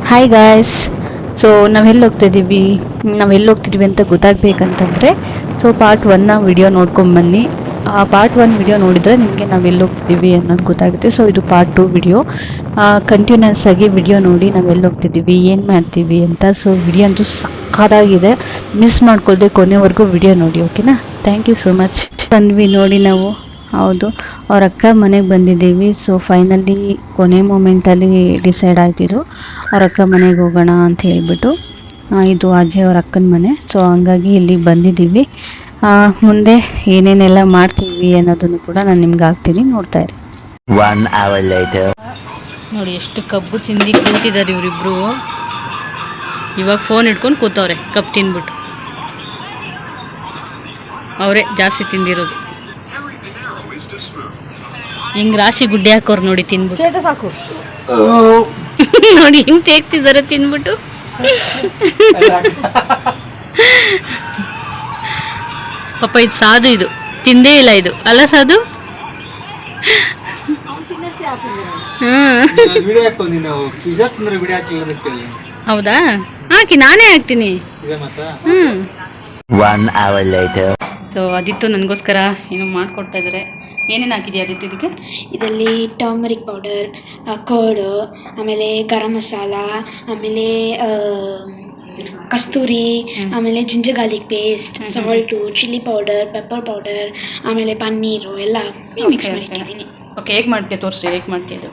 Hi guys. So ನಾವೆಲ್ಲಿ ಹೋಗ್ತಿದ್ದೀವಿ ಅಂತ ಗೊತ್ತಾಗಬೇಕಂತಂದರೆ part 1ನ video ನೋಡ್ಕೊಂಬನ್ನಿ. ಆ ಪಾರ್ಟ್ 1 ವಿಡಿಯೋ ನೋಡಿದರೆ ನಿಮಗೆ ನಾವೆಲ್ಲಿ ಹೋಗ್ತಿದ್ದೀವಿ ಅನ್ನೋದು ಗೊತ್ತಾಗುತ್ತೆ. ಸೊ ಇದು ಪಾರ್ಟ್ 2 ವಿಡಿಯೋ. ಕಂಟಿನ್ಯೂಸ್ ಆಗಿ ವಿಡಿಯೋ ನೋಡಿ ನಾವೆಲ್ಲಿ ಹೋಗ್ತಿದ್ದೀವಿ, ಏನು ಮಾಡ್ತೀವಿ ಅಂತ. ಸೊ ವಿಡಿಯೋ ಅಂತೂ ಸಕ್ಕತ್ತಾಗಿದೆ, ಮಿಸ್ ಮಾಡ್ಕೊಳ್ದೆ ಕೊನೆವರೆಗೂ ವಿಡಿಯೋ ನೋಡಿ, ಓಕೆನಾ? Thank you so much. ಬಂದ್ವಿ ನೋಡಿ ನಾವು. ಹೌದು, ಅವ್ರ ಅಕ್ಕ ಮನೆಗೆ ಬಂದಿದ್ದೀವಿ. ಸೊ ಫೈನಲಿ ಕೊನೆ ಮೂಮೆಂಟಲ್ಲಿ ಡಿಸೈಡ್ ಆಯ್ತಿದ್ದು ಅವ್ರ ಅಕ್ಕ ಮನೆಗೆ ಹೋಗೋಣ ಅಂತ ಹೇಳ್ಬಿಟ್ಟು. ಇದು ಅಜಯ್ ಅವ್ರ ಅಕ್ಕನ ಮನೆ. ಸೊ ಹಂಗಾಗಿ ಇಲ್ಲಿ ಬಂದಿದ್ದೀವಿ. ಮುಂದೆ ಏನೇನೆಲ್ಲ ಮಾಡ್ತೀವಿ ಅನ್ನೋದನ್ನು ಕೂಡ ನಾನು ನಿಮ್ಗೆ ಹಾಕ್ತೀನಿ, ನೋಡ್ತಾ ಇರಿ. 1 hour later. ನೋಡಿ ಎಷ್ಟು ಕಬ್ಬು ತಿಂದು ಕೂತಿದ್ದಾರೆ ಇವರಿಬ್ರು. ಇವಾಗ ಫೋನ್ ಇಟ್ಕೊಂಡು ಕೂತವ್ರೆ ಕಬ್ಬು ತಿಂದ್ಬಿಟ್ಟು. ಅವರೇ ಜಾಸ್ತಿ ತಿಂದಿರೋದು. ಹಿಂಗ್ ರಾಶಿ ಗುಡ್ಡೆ ಹಾಕೋರು ನೋಡಿ ತಿನ್ಬಿಟ್ಟು. ಸಾಕು ನೋಡಿ ಹಿಂಗ್ ತೇಗ್ತಿದ್ದಾರೆ ತಿನ್ಬಿಟ್ಟು. ಪಾಪ ಇದು ಸಾಧು, ಇದು ತಿಂದೇ ಇಲ್ಲ ಇದು ಅಲ್ಲ ಸಾಧು? ಹೌದಾ, ಹಾಕಿ ನಾನೇ ಹಾಕ್ತೀನಿ. 1 hour later. ಸೊ ಅದಿತ್ತು ನನಗೋಸ್ಕರ ಏನೋ ಮಾಡ್ಕೊಡ್ತಾ ಇದ್ದಾರೆ. ಏನೇನು ಹಾಕಿದೆಯಾ ಅದಿತ್ತು ಇದಕ್ಕೆ? ಇದರಲ್ಲಿ ಟರ್ಮರಿಕ್ ಪೌಡರ್, ಕರ್ಡ್, ಆಮೇಲೆ ಗರಂ ಮಸಾಲ, ಆಮೇಲೆ ಕಸ್ತೂರಿ, ಆಮೇಲೆ ginger garlic paste, salt, chilli powder, pepper powder, ಆಮೇಲೆ ಪನ್ನೀರು ಎಲ್ಲ ಮಿಕ್ಸ್ ಮಾಡಿಟ್ಟಿದ್ದೀನಿ. ಓಕೆ, ಹೇಗೆ ಮಾಡ್ತೀಯ ತೋರಿಸಿ, ಹೇಗೆ ಮಾಡ್ತೀಯ ಅದು?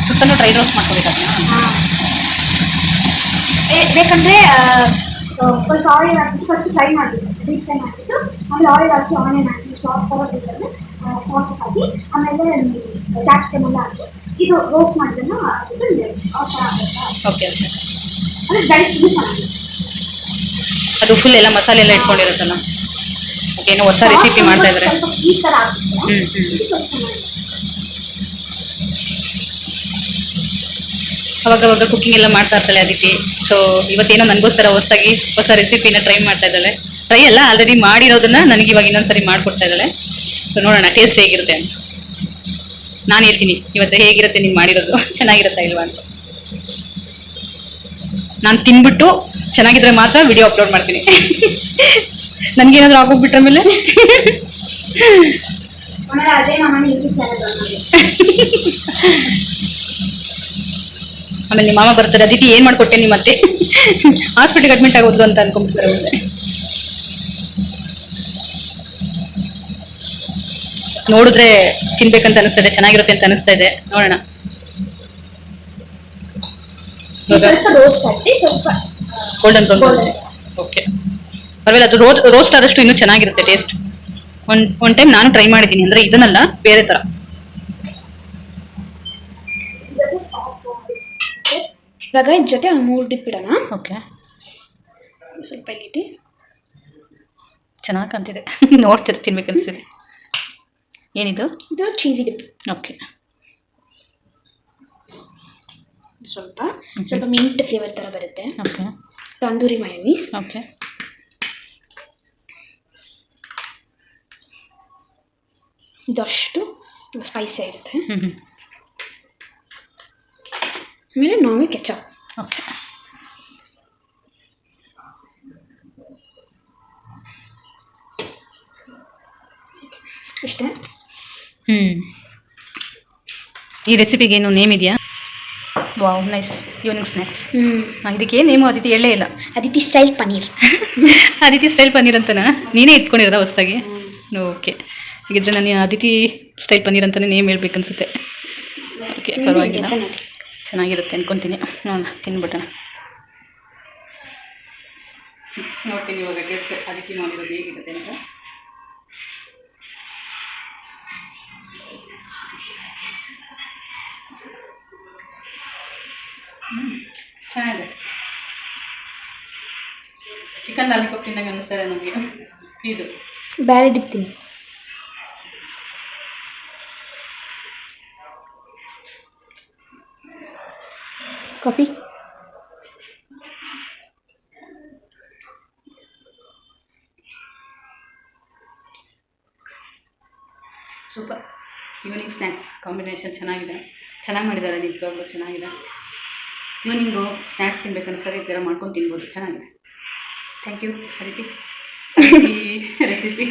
ಸುತ್ತಲೂ ಡ್ರೈ ರೋಸ್ಟ್ ಮಾಡ್ಕೋಬೇಕಾಗ್ತದೆ. ಬೇಕಂದ್ರೆ ಸ್ವಲ್ಪ ಆಯಿಲ್ ಹಾಕಿ ಫಸ್ಟ್ ಫ್ರೈ ಮಾಡಬೇಕು, ಡೀಪ್ ಫ್ರೈ ಮಾಡಿಬಿಟ್ಟು ಆಮೇಲೆ ಆಯಿಲ್ ಹಾಕಿ ಆನಿಯನ್ ಹಾಕಿ ಸಾಸ್ ಕವರ್ ಬೇಕಂದ್ರೆ ಸಾಸಸ್ ಹಾಕಿ ಆಮೇಲೆ ಕ್ಯಾಪ್ಸಿಕಮ್ ಎಲ್ಲ ಹಾಕಿ ಇದು ರೋಸ್ಟ್ ಮಾಡಿದ್ದನ್ನು ಹಾಕಿಬಿಟ್ಟು ಸಾಸ್ ಆಗುತ್ತೆ. ಓಕೆ ಓಕೆ, ಅಂದರೆ ಡ್ರೈ ಫುಲ್ ಚೆನ್ನಾಗಿದೆ. ಅದು ಫುಲ್ ಎಲ್ಲ ಮಸಾಲೆ ಎಲ್ಲ ಇಟ್ಕೊಂಡಿರುತ್ತಲ್ಲ. ಓಕೆ, ಏನೋ ಹೊಸ ರೆಸಿಪಿ ಮಾಡ್ತಾ ಇದ್ದಾರೆ. ಸ್ವಲ್ಪ ಈ ಥರ ಆಗುತ್ತೆ. ಅವಾಗ ಕುಕಿಂಗ್ ಎಲ್ಲ ಮಾಡ್ತಾ ಇರ್ತಾಳೆ ಅದಕ್ಕೆ. ಸೊ ಇವತ್ತೇನೋ ನನಗೋಸ್ಕರ ಹೊಸದಾಗಿ ಹೊಸ ರೆಸಿಪಿನ ಟ್ರೈ ಮಾಡ್ತಾ ಇದ್ದಾಳೆ. ಟ್ರೈ ಅಲ್ಲ, ಆಲ್ರೆಡಿ ಮಾಡಿರೋದನ್ನ ನನಗೆ ಇವಾಗ ಇನ್ನೊಂದ್ಸರಿ ಮಾಡ್ಕೊಡ್ತಾ ಇದ್ದಾಳೆ. ಸೊ ನೋಡೋಣ ಟೇಸ್ಟ್ ಹೇಗಿರುತ್ತೆ ಅಂತ. ನಾನು ಹೇಳ್ತೀನಿ ಇವತ್ತು ಹೇಗಿರುತ್ತೆ ನೀನು ಮಾಡಿರೋದು, ಚೆನ್ನಾಗಿರುತ್ತಾ ಇಲ್ವಾ ಅಂತ. ನಾನು ತಿನ್ಬಿಟ್ಟು ಚೆನ್ನಾಗಿದ್ರೆ ಮಾತ್ರ ವಿಡಿಯೋ ಅಪ್ಲೋಡ್ ಮಾಡ್ತೀನಿ. ನನಗೇನಾದ್ರೂ ಆಗೋಗ್ಬಿಟ್ರ ಮೇಲೆ ಆಮೇಲೆ ನಿಮ್ಮ ಮಾಮ ಬರ್ತಾರೆ, ಅದಿತಿ ಏನ್ ಮಾಡ್ಕೊಟ್ಟೆ ನಿಮ್ಮ ಮತ್ತೆ ಹಾಸ್ಪಿಟಲ್ಗೆ ಅಡ್ಮಿಟ್ ಆಗೋದು ಅಂತ ಅನ್ಕೊಂಡ್ಬಿಡ್ತಾರೆ. ಮುಂದೆ ನೋಡಿದ್ರೆ ತಿನ್ಬೇಕಂತ ಅನಿಸ್ತಾ ಇದೆ, ಚೆನ್ನಾಗಿರುತ್ತೆ ಅಂತ ಅನಿಸ್ತಾ ಇದೆ. ನೋಡೋಣ. Golden brown. ಓಕೆ, ಪರವಾಗಿಲ್ಲ. ಅದು ರೋಸ್ಟ್ ಆದಷ್ಟು ಇನ್ನೂ ಚೆನ್ನಾಗಿರುತ್ತೆ ಟೇಸ್ಟ್. ಒನ್ ಟೈಮ್ ನಾನು ಟ್ರೈ ಮಾಡಿದ್ದೀನಿ, ಅಂದ್ರೆ ಇದನ್ನಲ್ಲ, ಬೇರೆ ತರ. ಇವಾಗ ಇದ್ರ ಜೊತೆ ಒಂದು 3 ಡಿಪ್ ಇಡೋಣ. ಓಕೆ, ಸ್ವಲ್ಪ ಇಲ್ಲಿಟ್ಟು ಚೆನ್ನಾಗಿ ಕಾಣ್ತಿದೆ. ನೋಡ್ತಿರ್ ತಿನ್ಬೇಕು ಅನಿಸ್ತಿದೆ. ಏನಿದು? ಇದು ಚೀಸಿ ಡಿಪ್. ಓಕೆ, ಸ್ವಲ್ಪ ಮಿಂಟ್ ಫ್ಲೇವರ್ ತರ ಬರುತ್ತೆ. Okay, tandoori mayonnaise. ಓಕೆ, ಇದಷ್ಟು ಸ್ಪೈಸಿ ಆಗಿರುತ್ತೆ. ಆಮೇಲೆ ನಾರ್ಮಲ್ ಕೆಚಪ್. ಓಕೆ, ಅಷ್ಟೇ. ಈ ರೆಸಿಪಿಗೆ ಏನು ನೇಮ್ ಇದೆಯಾ? Wow, nice. Evening snacks. ಇದಕ್ಕೆ ಏನು ನೇಮು ಅದಿತಿ ಹೇಳಲೇ ಇಲ್ಲ. ಅದಿತಿ ಸ್ಟೈಲ್ ಪನ್ನೀರ್. ಅದಿತಿ ಸ್ಟೈಲ್ ಪನ್ನೀರ್ ಅಂತನಾ ನೀನೇ ಇಟ್ಕೊಂಡಿರೋದ ಹೊಸದಾಗಿ? ಓಕೆ, ಹಾಗಿದ್ರೆ ನಾನು ಅದಿತಿ ಸ್ಟೈಲ್ ಪನ್ನೀರ್ ಅಂತಲೇ ನೇಮ್ ಹೇಳ್ಬೇಕನ್ಸುತ್ತೆ. ಓಕೆ, ಓಕೆ ಪರವಾಗಿಲ್ಲ, ಚೆನ್ನಾಗಿರುತ್ತೆ ಅನ್ಕೊತೀನಿ. ನೋಡೋಣ, ತಿನ್ಬಿಟ್ಟಣ ನೋಡ್ತೀನಿ ಇವಾಗ ಟೇಸ್ಟ್ ಅದಕ್ಕೆ ಮಾಡಿರೋದು ಹೇಗಿರುತ್ತೆ ಅಂತ. ಚೆನ್ನಾಗಿದೆ. ಚಿಕನ್ ಲಾಲಿಪಾಪ್ ತಿನ್ನಂಗೆ ಅನ್ನಿಸ್ತಾರೆ ನನಗೆ. ಇದು ಬೇರೆ ಇಡ್ತೀನಿ. Coffee super. Evening snacks combination ಚೆನ್ನಾಗಿದೆ, ಚೆನ್ನಾಗಿ ಮಾಡಿದ್ದಾಳೆ, ನಿಜವಾಗ್ಲೂ ಚೆನ್ನಾಗಿದೆ. ಈವ್ನಿಂಗು ಸ್ನ್ಯಾಕ್ಸ್ ತಿನ್ಬೇಕನ್ನಿಸ್ತಾರೆ, ಈ ಥರ ಮಾಡ್ಕೊಂಡು ತಿನ್ಬೋದು, ಚೆನ್ನಾಗಿದೆ. Thank you Aditi recipe.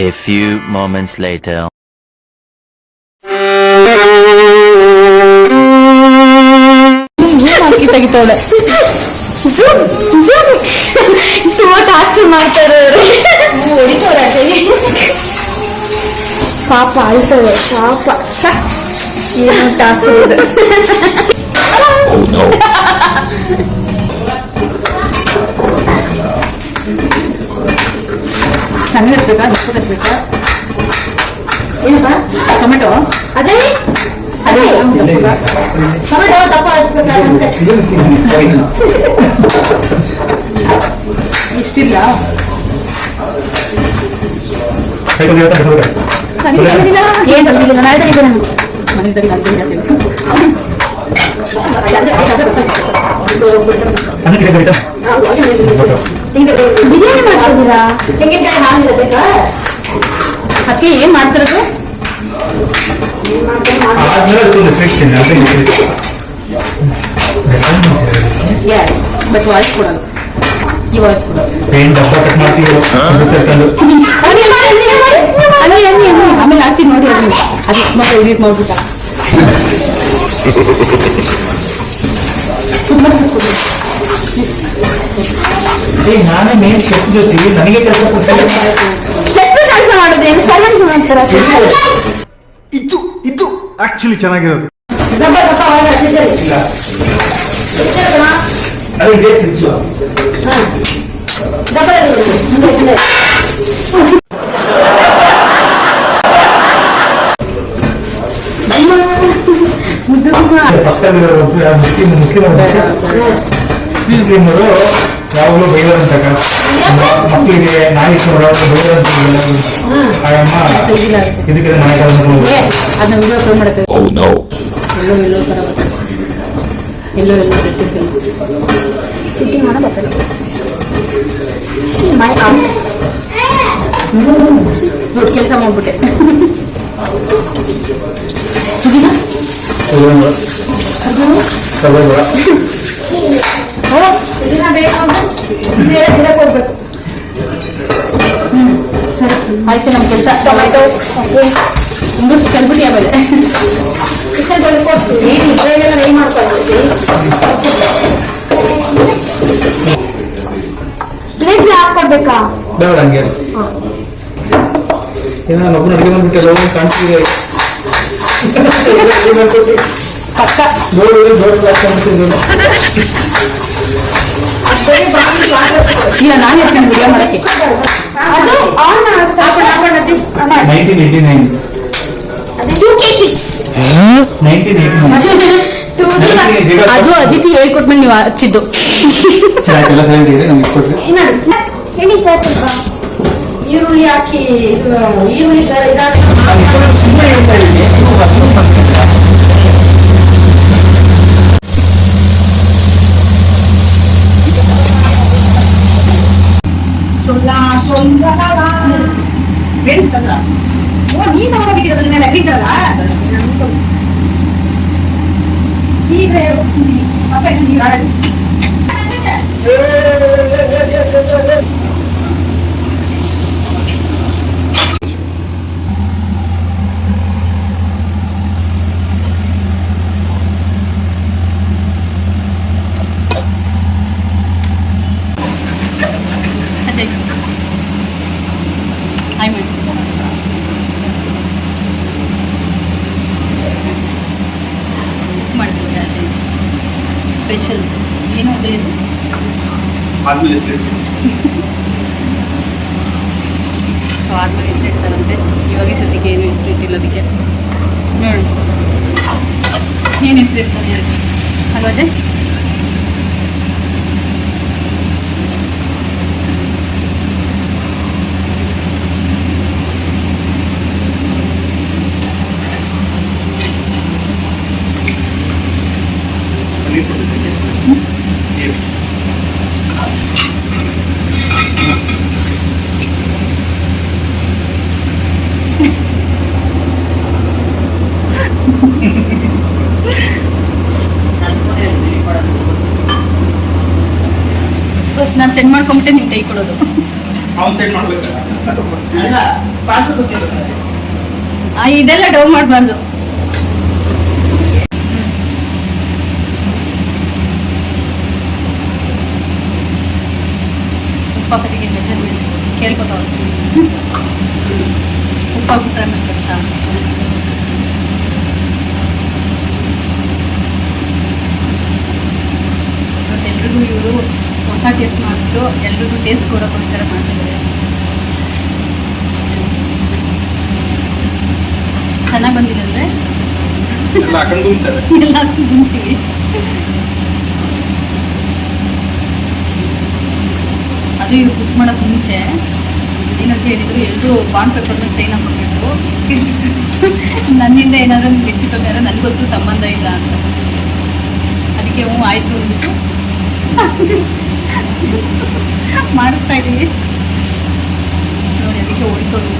A few moments later. ತೆಗಿತಾಳೆ ತುಂಬಾ ಟಾರ್ಚರ್ ಮಾಡ್ತಾರೆ, ಹೊಡಿತವ್ರೆ ಪಾಪ, ಅಳ್ತವೆ ಪಾಪ. ಏನು ಟಾರ್ಚರ್ ಸಣ್ಣ ಹಚ್ಬೇಕಾ, ದಪ್ಪ ಹಚ್ಬೇಕಾ? ಏನಪ್ಪ ಟೊಮೆಟೊ? ಅದೇ ಟೊಮೆಟೊ ದಪ್ಪ ಹಚ್ಬೇಕಾ? ಇಷ್ಟಿಲ್ಲ ಬಿರಿಯಾನಿ ಮಾಡ್ತಿದ್ದೀರಾ? ತೆಂಗಿನಕಾಯಿ ಹಾಲಿಲ್ಲ ಬೇಕಾ? ಅದಕ್ಕೆ ಏನ್ ಮಾಡ್ತಿರೋದು? ಬಟ್ ವಾಯ್ಸ್ ಕೊಡಲ್ಲ, ಈ ವಾಯ್ಸ್ ಕೊಡಲ್ಲ. ಆಮೇಲೆ ಹಾಕ್ತೀನಿ ನೋಡಿ, ಅದನ್ನ ಅದಕ್ಕೆ ಮತ್ತೆ ಎಡಿಟ್ ಮಾಡ್ಬಿಟ್ಟ. ತುಂಬಾ ನಾನೇ ಮೇನ್ ಶೆಫ್ ಜೊತೆ ನನಗೆ ಕೆಲಸ ಕೆಲಸ ಮಾಡೋದೇನು ಸರ್ವೆಂಟ್ ಮಾಡ್ತಾರ. ಇದು ಆಕ್ಚುಲಿ ಚೆನ್ನಾಗಿರೋದು. ಪಕ್ಕದಲ್ಲಿರೋರು ಮುಸ್ಲಿಮರು ಯಾವಾಗಲೂ ಬೈದಂತ ಮಕ್ಕಳಿಗೆ ನಾಯಿ ಬೈದಂತ ಇದಕ್ಕೆ ಅದನ್ನ ವಿಡಿಯೋ ಅಪ್ಲೋಡ್ ಮಾಡಬೇಕು. ಎಲ್ಲೋ ತರ ಎಲ್ಲೋ ಸಿಟ್ಟಿಂಗ್ ಮಾಡೋ ಬರ್ತಾರೆ. ದೊಡ್ಡ ಕೆಲಸ ಮಾಡ್ಬಿಟ್ಟೆ. ಸರಿ ಆಯ್ತು, ನಮ್ಮ ಕೆಲಸ. ಟೊಮೆಟೊ ಒಂದಷ್ಟು ಕಲ್ಬಿಡಿ. ಆಮೇಲೆ ಚಿಕನ್ ತೊಳ್ಕೊಡ್ತೀವಿ, ಇದ್ರಾಗೆಲ್ಲ ಫ್ರೈ ಮಾಡ್ಕೊಳ್ತೀವಿ. ಪ್ಲೇಟ್ಗೆ ಹಾಕ್ಕೊಡ್ಬೇಕಾ? ಬೇಡ ಹಂಗೆ ಏನೋ ಮಗನ ಅಡುಗೆ ಮಾಡ್ಬಿಟ್ಟೆಲ್ಲ ಕಾಣ್ತಿದೆ. ಪಕ್ಕ ಇಲ್ಲ, ನಾನು ಎತ್ಕೊಂಡು ವಿಡಿಯೋ ಮಾಡಕ್ಕೆ. ಅದು ಅದಿತಿ ಹೇಳ್ಕೊಟ್ಮೇಲೆ ನೀವು ಹಚ್ಚಿದ್ದು. ಹೇಳಿ ಸರ್, ಸ್ವಲ್ಪ ಈರುಳ್ಳಿ ಹಾಕಿ ಈರುಳ್ಳಿ ಇದಾಗಿ ಸುಮ್ಮನೆ ಹೇಳ್ತಾ ಇದ್ದೀನಿ, ನೀವು ಅದನ್ನು ಮಾಡ್ತೀರಾ? ಬೇಡ ನೀನು ಹೋಗಿದ್ದೀರ ಮೇಲೆ ಹಿಡಿದಲ್ಲ ಶೀಘ್ರ ಹೋಗ್ತೀನಿ ಅಪ್ಪ ಹಾಯ್ ಮಾಡಿ ಮಾಡ್ತೀವಿ ಜಾಸ್ತಿ ಸ್ಪೆಷಲ್ ಏನು ಅದೇ ಇದು ಆದ್ಮೇಲೆ ಹೆಸರು ಸೊ ಆದ್ಮೇಲೆ ಹೆಸರು ಇಡ್ತಾರಂತೆ. ಇವಾಗ ಸದ್ಯಕ್ಕೆ ಏನು ಹೆಸರು ಇಟ್ಟಿಲ್ಲ ಅದಕ್ಕೆ. ನೋಡಿ ಏನು ಹೆಸರು ಇಡ್ತಾರೆ ಅಲ್ವಾ ಅಜಯ್? ಬಸ್ ನಾನು ಸೆಂಡ್ ಮಾಡ್ಕೊಂಬಿಟ್ಟೆ ನಿಮ್ಗೆ ಕೈ ಕೊಡೋದು. ಅವ್ನು ಸೆಟ್ ಮಾಡ್ಬೇಕಲ್ಲ. ಇದೆಲ್ಲ ಡೌ ಮಾಡಬಾರ್ದು. ಉಪ್ಪಾಕಟಿಗೆ ಮೆಷರ್ಮೆಂಟ್ ಕೇಳ್ಕೊತಾವ. ಉಪ್ಪಾಕ್ಬಿಟ್ರೆ ಆಮೇಲೆ ಕಷ್ಟ. ಎಲ್ರಿಗೂ ಇವರು ಹೊಸ ಟೇಸ್ಟ್ ಮಾಡಿಬಿಟ್ಟು ಎಲ್ರಿಗೂ ಟೇಸ್ಟ್ ಕೊಡೋಕ್ಕೋಸ್ಕರ ಮಾಡ್ತಿದ್ದಾರೆ. ಚೆನ್ನಾಗಿ ಬಂದಿದೆ ಅಂದರೆ ಎಲ್ಲ ಹಾಕೊಂಡು ತಿಂತಾರೆ. ಎಲ್ಲ ತಿಂತೀವಿ. ಅದು ಇವ್ರು ಕುಕ್ ಮಾಡೋಕ್ಕೆ ಮುಂಚೆ ಏನಂತ ಹೇಳಿದ್ರು, ಎಲ್ಲರೂ ಬಾಂಡ್ ಪೇಪರ್ ಮೇಲೆ ಸೈನ್ ಹಾಕ್ಕೊಬೇಕು, ನನ್ನಿಂದ ಏನಾದರೂ ಹೆಚ್ಚು ಕಮ್ಮಿ ಆದರೆ ನನಗೊತ್ತು ಸಂಬಂಧ ಇಲ್ಲ ಅಂತ. ಅದಕ್ಕೆ ಹ್ಞೂ ಆಯಿತು ಅಂದ್ಬಿಟ್ಟು ಮಾಡಿಸ್ತಾ ಇದ್ದೀವಿ ನೋಡಿ. ಅದಕ್ಕೆ ಹೊಡಿತೋದು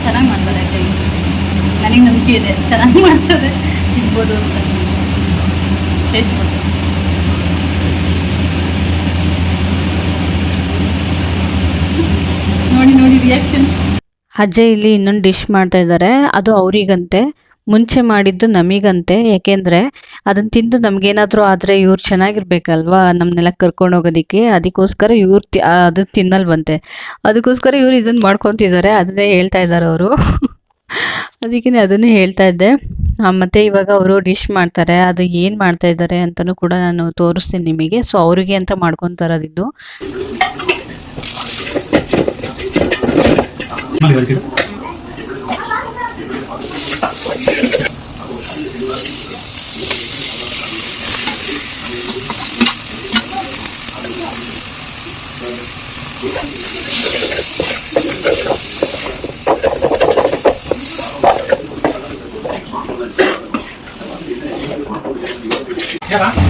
ಚೆನ್ನಾಗಿ ಮಾಡ್ತಾರೆ ಕೈ. ನನಗೆ ನಂಬಿಕೆ ಇದೆ ಚೆನ್ನಾಗಿ ಮಾಡ್ತಾರೆ, ತಿನ್ಬೋದು ಅಂತ. ಟೇಸ್ಟ್ ಮಾಡ್ತಾರೆ. ನೋಡಿ ನೋಡಿ ರಿಯಾಕ್ಷನ್. ಅಜ್ಜಯ್ ಇಲ್ಲಿ ಇನ್ನೊಂದು ಡಿಶ್ ಮಾಡ್ತಾ ಇದ್ದಾರೆ. ಅದು ಅವರಿಗಂತೆ, ಮುಂಚೆ ಮಾಡಿದ್ದು ನಮಗಂತೆ. ಯಾಕೆಂದರೆ ಅದನ್ನು ತಿಂದು ನಮಗೇನಾದರೂ ಆದರೆ ಇವ್ರು ಚೆನ್ನಾಗಿರ್ಬೇಕಲ್ವಾ ನಮ್ಮನ್ನೆಲ್ಲ ಕರ್ಕೊಂಡು ಹೋಗೋದಕ್ಕೆ. ಅದಕ್ಕೋಸ್ಕರ ಇವ್ರು ಅದು ತಿನ್ನಲ್ವಂತೆ. ಅದಕ್ಕೋಸ್ಕರ ಇವ್ರು ಇದನ್ನು ಮಾಡ್ಕೊತಿದ್ದಾರೆ. ಅದನ್ನೇ ಹೇಳ್ತಾ ಇದ್ದಾರೆ ಅವರು. ಅದಕ್ಕೆ ಅದನ್ನೇ ಹೇಳ್ತಾ ಇದ್ದೆ. ಮತ್ತು ಇವಾಗ ಅವರು ಡಿಶ್ ಮಾಡ್ತಾರೆ. ಅದು ಏನು ಮಾಡ್ತಾ ಇದ್ದಾರೆ ಅಂತಲೂ ಕೂಡ ನಾನು ತೋರಿಸ್ತೀನಿ ನಿಮಗೆ. ಸೊ ಅವರಿಗೆ ಅಂತ ಮಾಡ್ಕೊತಾರೆ ಅದಿದ್ದು. Yeah.